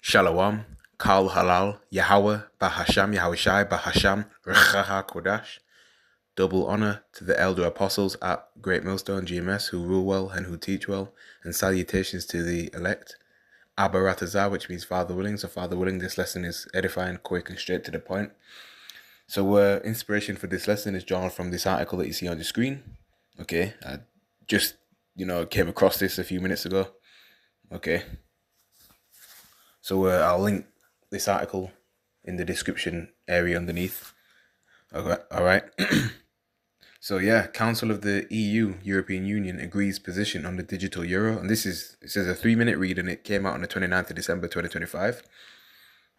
Shalom, Kal Halal, Yahweh, Bahasham, Yahushai, Bahasham, Rechaha Kodash. Double honor to the elder apostles at Great Millstone GMS who rule well and who teach well, and salutations to the elect. Abba Ratazah, which means Father willing. So Father willing, this lesson is edifying, quick, and straight to the point. So inspiration for this lesson is drawn from this article that you see on the screen. Okay, I just came across this a few minutes ago. Okay, so I'll link this article in the description area underneath. Okay, all right. So yeah, Council of the EU, European Union, agrees position on the digital euro, and it says a 3-minute read, and it came out on the 29th of December 2025.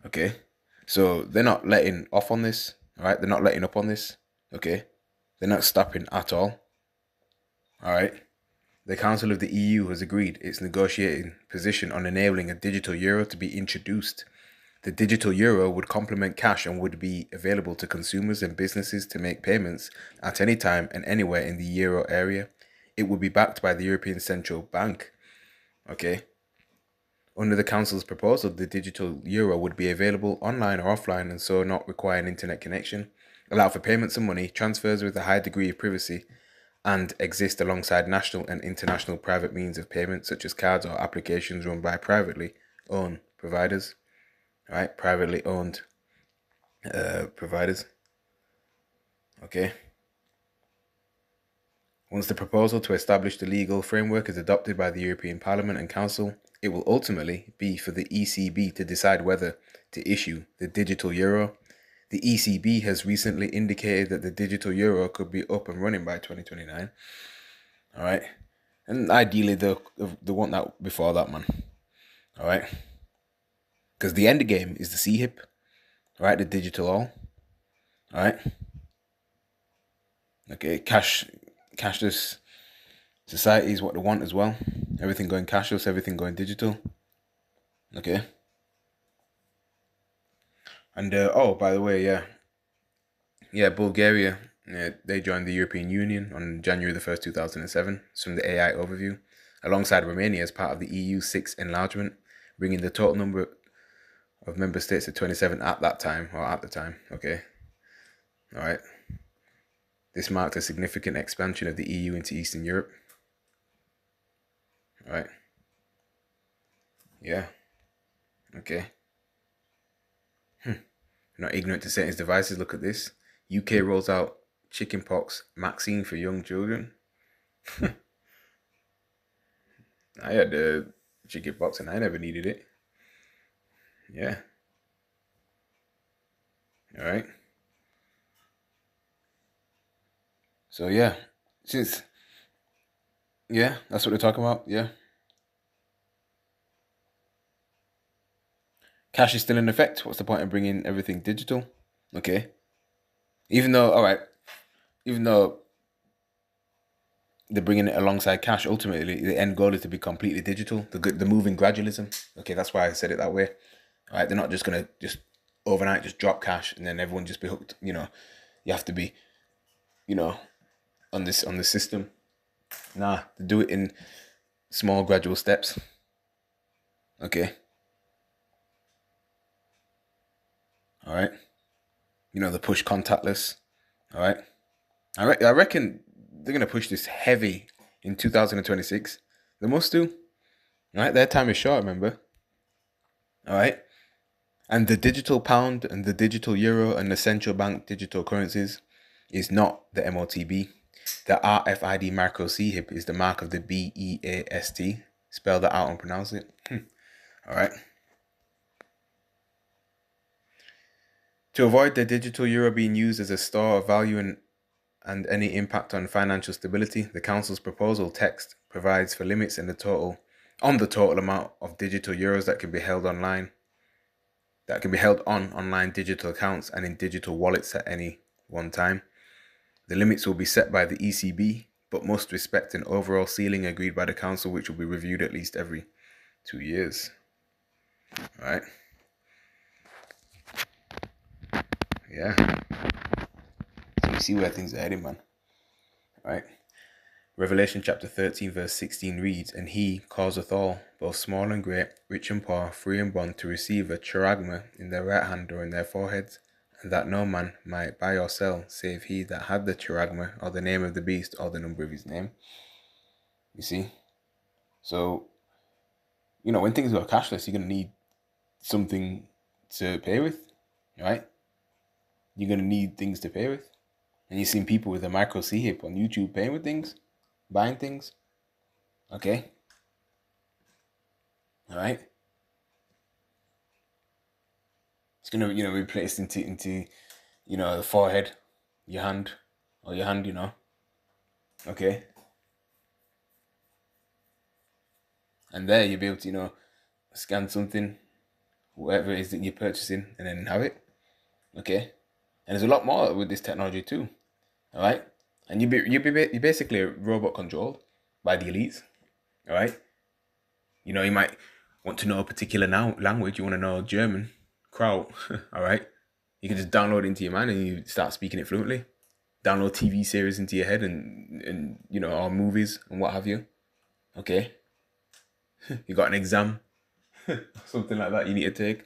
Okay, so they're not letting off on this. All right, they're not letting up on this. Okay, they're not stopping at all. All right. The Council of the EU has agreed its negotiating position on enabling a digital euro to be introduced. The digital euro would complement cash and would be available to consumers and businesses to make payments at any time and anywhere in the euro area. It would be backed by the European Central Bank. Okay. Under the Council's proposal, the digital euro would be available online or offline and so not require an internet connection, allow for payments of money, transfers with a high degree of privacy, and exist alongside national and international private means of payment such as cards or applications run by privately owned providers. Right, privately owned providers. Okay. Once the proposal to establish the legal framework is adopted by the European Parliament and Council, it will ultimately be for the ECB to decide whether to issue the digital euro. The ECB has recently indicated that the digital euro could be up and running by 2029. All right. And ideally, they want that before that, man. All right. Because the end game is the CHIP, right? The digital all right. Okay, cashless society is what they want as well. Everything going cashless, everything going digital. Okay. And oh, by the way, Bulgaria, they joined the European Union on January the 1st, 2007. It's from the AI overview, alongside Romania as part of the EU's 6th enlargement, bringing the total number of member states to 27 at the time. Okay. All right. This marked a significant expansion of the EU into Eastern Europe. All right. Yeah. Okay. Not ignorant to Satan's devices. Look at this. UK rolls out chickenpox vaccine for young children. I had the chickenpox and I never needed it. Yeah. All right. So yeah, that's what they're talking about. Yeah. Cash is still in effect. What's the point of bringing everything digital? Okay. Even though they're bringing it alongside cash, ultimately the end goal is to be completely digital. The moving gradualism. Okay, that's why I said it that way. All right, they're not just gonna just overnight just drop cash and then everyone just be hooked. You have to be, on the system. Nah, they do it in small gradual steps. Okay. All right. The push contactless. All right. I reckon they're gonna push this heavy in 2026. They must do. All right. Their time is short. Remember. All right. And the digital pound and the digital euro and the central bank digital currencies is not the MOTB. The RFID micro CHIP is the mark of the BEAST. Spell that out and pronounce it. All right. To avoid the digital euro being used as a store of value and any impact on financial stability, the Council's proposal text provides for limits on the total amount of digital euros that can be held on online digital accounts and in digital wallets at any one time. The limits will be set by the ECB, but must respect an overall ceiling agreed by the Council, which will be reviewed at least every 2 years. All right. Yeah. So you see where things are heading, man. All right. Revelation chapter 13 verse 16 reads, "And he causeth all, both small and great, rich and poor, free and bond, to receive a charagma in their right hand or in their foreheads, and that no man might buy or sell, save he that had the charagma, or the name of the beast, or the number of his name." You see? So, when things go cashless, you're going to need something to pay with, right? You're going to need things to pay with. And you've seen people with a micro C-hip on YouTube paying with things, buying things. Okay? All right? It's going to, be placed into the forehead, your hand, Okay? And there you'll be able to, scan something, whatever it is that you're purchasing, and then have it. Okay? And there's a lot more with this technology too. All right? And you're basically robot controlled by the elites. All right? You might want to know a particular language. You want to know German, Kraut. All right? You can just download it into your mind and you start speaking it fluently. Download TV series into your head and or movies and what have you. Okay? You got an exam, something like that you need to take.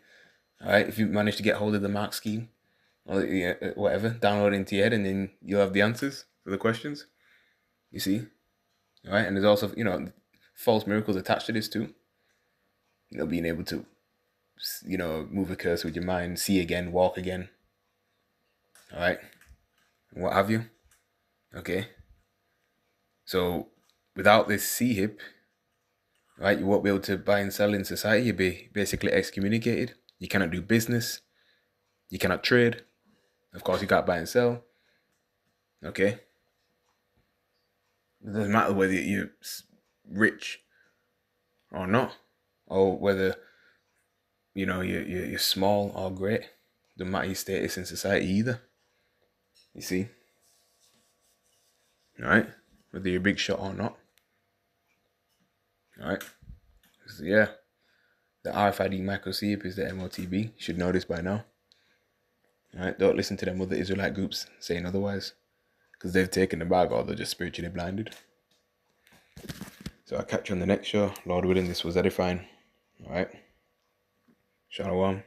All right? If you manage to get hold of the mark scheme or whatever, download it into your head and then you'll have the answers for the questions. You see? All right? And there's also, false miracles attached to this too. Being able to, move a cursor with your mind, see again, walk again. All right? And what have you. Okay? So, without this C-hip, right, you won't be able to buy and sell in society. You'll be basically excommunicated. You cannot do business. You cannot trade. Of course, you can't buy and sell. Okay? It doesn't matter whether you're rich or not, or whether you're small or great. Doesn't matter your status in society either. You see? All right? Whether you're a big shot or not. All right? So yeah, the RFID micro C-hip is the MOTB. You should know this by now. All right? Don't listen to them other Israelite groups saying otherwise, because they've taken the bag or they're just spiritually blinded. So I'll catch you on the next show. Lord willing, this was edifying. All right? Shalom.